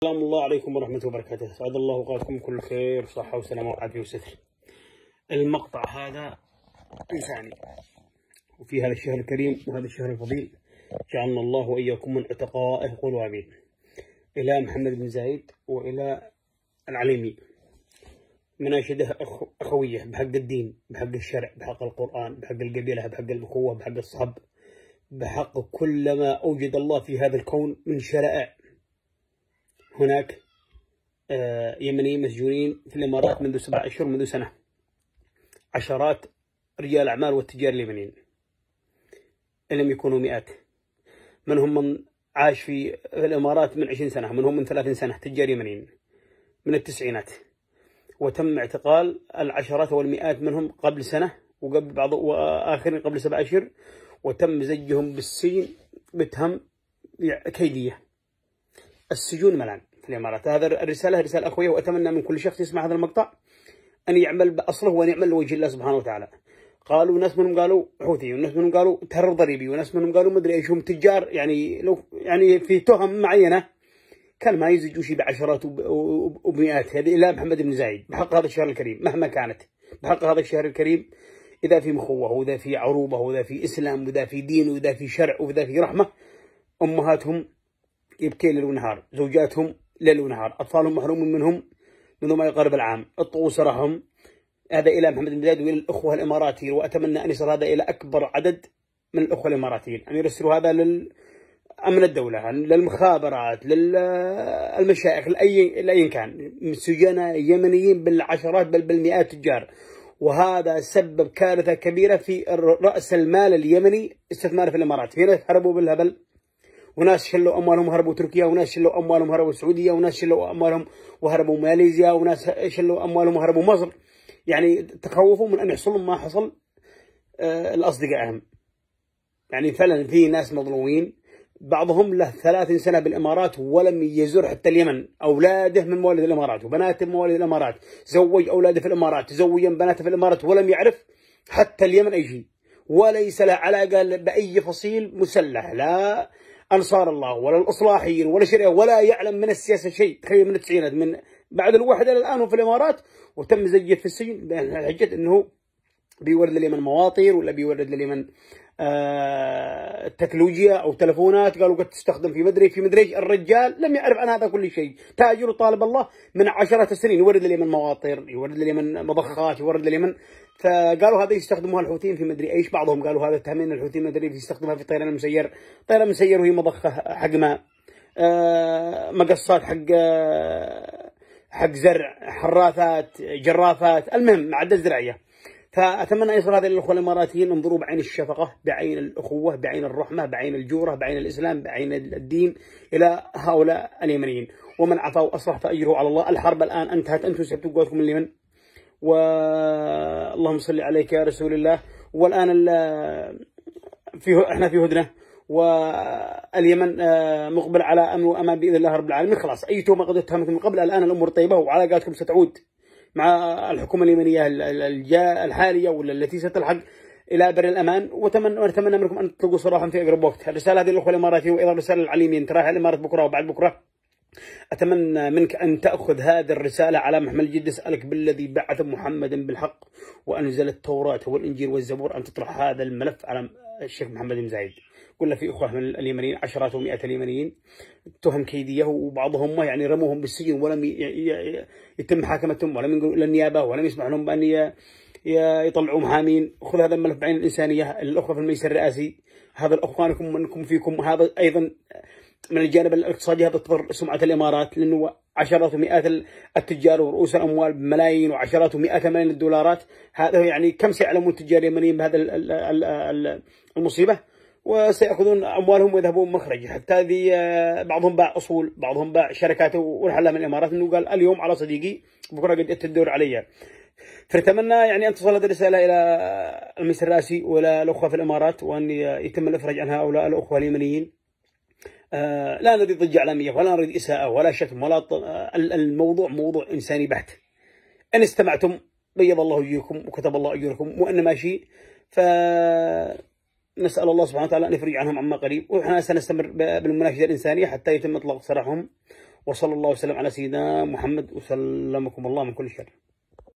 السلام الله عليكم ورحمة الله وبركاته. أسعد الله أوقاتكم كل خير وصحة وسلامة وعافية وستر. المقطع هذا إنساني، وفي هذا الشهر الكريم وهذا الشهر الفضيل جعلنا الله وإياكم من عتقائه، قولوا آمين. إلى محمد بن زايد وإلى العليمي مناشدة أخوية بحق الدين، بحق الشرع، بحق القرآن، بحق القبيلة، بحق الأخوة، بحق الصحب، بحق كل ما أوجد الله في هذا الكون من شرائع. هناك يمنيين مسجونين في الإمارات منذ 7 أشهر، منذ سنة، عشرات رجال الأعمال والتجار اليمنيين، إن لم يكونوا مئات. منهم من عاش في الإمارات من 20 سنة، منهم من 30 سنة، تجار يمنيين من التسعينات، وتم اعتقال العشرات والمئات منهم قبل سنة، وقبل بعض وآخرين قبل 7 أشهر، وتم زجهم بالسجن بتهم كيدية. السجون ملعن في الإمارات. هذا الرسالة رسالة أخوية، وأتمنى من كل شخص يسمع هذا المقطع أن يعمل بأصله وأن يعمل لوجه الله سبحانه وتعالى. قالوا ناس منهم قالوا حوثي، وناس منهم قالوا تهرب ضريبي، وناس منهم قالوا مدري ايش، هم تجار يعني لو يعني في تهم معينة كان ما يزجوا شيء بعشرات وبمئات. هذه إلى محمد بن زايد بحق هذا الشهر الكريم مهما كانت، بحق هذا الشهر الكريم إذا في مخوة، وإذا في عروبة، وإذا في إسلام، وإذا في دين، وإذا في شرع، وإذا في رحمة. أمهاتهم يبكي ليل ونهار، زوجاتهم ليل ونهار، أطفالهم محرومين منهم منذ ما يقارب العام، الطقوس رحم. هذا إلى محمد بن زايد وإلى الأخوة الإماراتيين، وأتمنى أن يصل هذا إلى أكبر عدد من الأخوة الإماراتيين، أن يرسلوا هذا لأمن الدولة، للمخابرات، للمشايخ، لأي كان. سجناء يمنيين بالعشرات بل بالمئات تجار، وهذا سبب كارثة كبيرة في رأس المال اليمني استثمار في الإمارات. في ناس هربوا بالهبل، وناس شلوا أموالهم هربوا تركيا، وناس شلوا أموالهم هربوا السعودية، وناس شلوا أموالهم وهربوا ماليزيا، وناس شلوا أموالهم وهربوا مصر. يعني تخوفوا من أن يحصل لهم ما حصل الأصدقائهم. يعني فعلا في ناس مظلومين، بعضهم له 30 سنة بالإمارات ولم يزور حتى اليمن. أولاده من مواليد الإمارات، وبناته من مواليد الإمارات، زوج أولاده في الإمارات، تزوج بناته في الإمارات، ولم يعرف حتى اليمن أي شيء، وليس له علاقة بأي فصيل مسلح، لا أنصار الله ولا الإصلاحيين ولا شيء، ولا يعلم من السياسة شيء. تخيل من التسعينات، من بعد الوحدة الآن في الإمارات، وتم زجه في السجن بحجة أنه بيورد لليمن مواطير، ولا بيورد لليمن تكنولوجيا أو تلفونات، قالوا قد تستخدم في مدري. الرجال لم يعرف عن هذا كل شيء، تاجر طالب الله من عشرات السنين، يورد لليمن مواطير، يورد لليمن مضخات، يورد لليمن. فقالوا هذا يستخدموها الحوثيين في مدري ايش. بعضهم قالوا هذا تهمين الحوثيين مدري يستخدمها في طيران مسير، طيران مسير وهي مضخة حق ماء، مقصات حق زرع، حراثات، جرافات، المهم معدات زراعية. فأتمنى أن يصل هذا للأخوة الإماراتيين، انظروا بعين الشفقة، بعين الأخوة، بعين الرحمة، بعين الجورة، بعين الإسلام، بعين الدين إلى هؤلاء اليمنيين. ومن عفا وأصلح فأجره على الله. الحرب الآن انتهت، أنتم سبتوا قوتكم من اليمن، واللهم صل عليك يا رسول الله. والآن احنا في هدنة، واليمن مقبل على أمن وأمان بإذن الله رب العالمين. خلاص أي تهمة قد اتهمتم من قبل، الآن الأمور طيبة، وعلاقاتكم ستعود مع الحكومة اليمنية الحالية ولا التي ستلحق إلى بر الأمان. ونتمنى منكم أن تطلقوا صراحة في أقرب وقت. الرسالة هذه للأخوة الإماراتيين، وأيضا رسالة للعليميين، تراها الإمارات بكرة وبعد بكرة. أتمنى منك أن تأخذ هذه الرسالة على محمل الجد. أسألك بالذي بعث محمدا بالحق وأنزل التوراة والإنجيل والزبور أن تطرح هذا الملف على الشيخ محمد بن زايد. قلنا في أخوة من اليمنيين، عشرات ومئات اليمنيين، تهم كيدية، وبعضهم يعني رموهم بالسجن ولم يتم محاكمتهم، ولم ينقلوا إلى النيابة، ولم يسمح لهم بأن يطلعوا محامين. خذ هذا الملف بعين الإنسانية. الأخوة في المجلس الرئاسي، هذا الأخوانكم منكم فيكم، هذا أيضا من الجانب الاقتصادي. هذا تضر سمعة الإمارات، لأنه عشرات ومئات التجار ورؤوس الأموال بملايين وعشرات ومئات الملايين الدولارات. هذا يعني كم سيعلمون التجار اليمنيين بهذا المصيبة، وسيأخذون أموالهم ويذهبون مخرج. حتى هذه بعضهم باع أصول، بعضهم باع شركاته ورحلها من الإمارات، إنه قال اليوم على صديقي بكرة قد تدور علي. فنتمنى يعني أن تصل هذه الرسالة إلى المجلس الرئاسي وإلى الأخوة في الإمارات، وأن يتم الإفراج عن هؤلاء الأخوة اليمنيين. لا نريد ضجة إعلامية، ولا نريد إساءة ولا شتم ولا الموضوع موضوع إنساني بحت. إن استمعتم بيض الله وجوهكم وكتب الله أجوركم، وإن ماشي. نسأل الله سبحانه وتعالى أن يفرج عنهم عما قريب، وإحنا سنستمر بالمناشدة الإنسانية حتى يتم إطلاق سراحهم. وصلى الله وسلم على سيدنا محمد وسلمكم الله من كل شر.